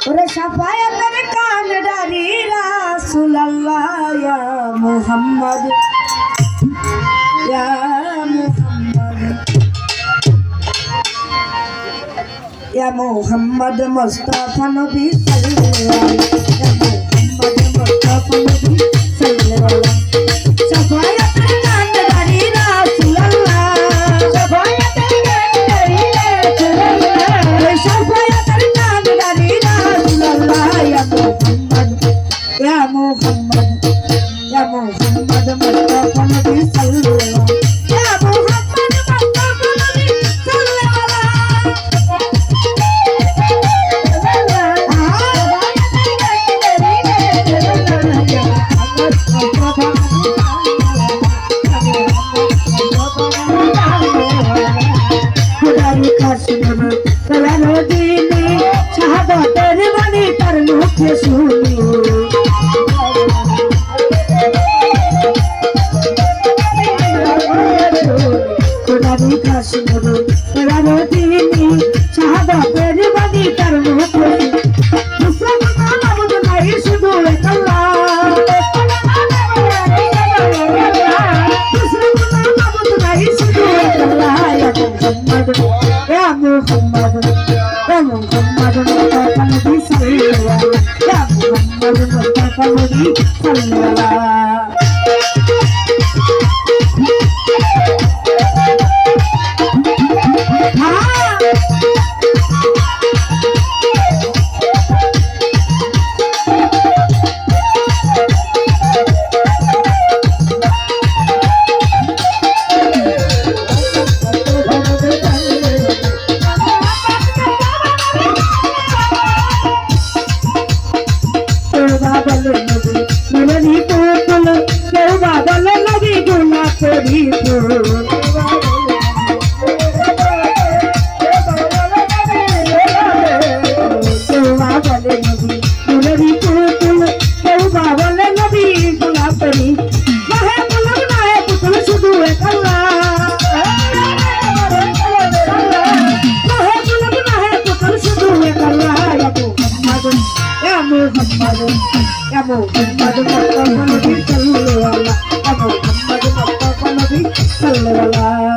ওরে শাফায়াতের কান্ডারি রাসূলুল্লাহ ইয়া মুহাম্মদ ইয়া মুহাম্মদ ইয়া মুহাম্মদ মুস্তাফা নবী সাল্লাল্লাহু আলাইহি ইয়া মুহাম্মদ মুস্তাফা নবী সাল্লাল্লাহু আলাইহি শাফায়াতের কান্ডারি রাসূলুল্লাহ শাফায়াতের কান্ডারি রাসূলুল্লাহ শাফায়াতের কান্ডারি রাসূলুল্লাহ ইয়া মুহাম্মদ ইয়া মুহাম্মদ মুস্তাফা নবী সাল্লাল্লাহু ইয়া মুহাম্মদ মুস্তাফা নবী শাহাদাতের বাণী তার মুখে শুনি খোদারি কাশ্মীর রাজদিনী শাহাদাতের বাণী তার মুখে মুসলমান নামদ নাই শুধু আল্লাহ মুসলমান নামদ নাই শুধু আল্লাহ ইয়া মুহাম্মদ ইয়া মুহাম্মদ মুস্তাফা নবী সাল্লাল্লাহু ইয়া মুহাম্মদ মুস্তাফা নবী সাল্লাল্লাহু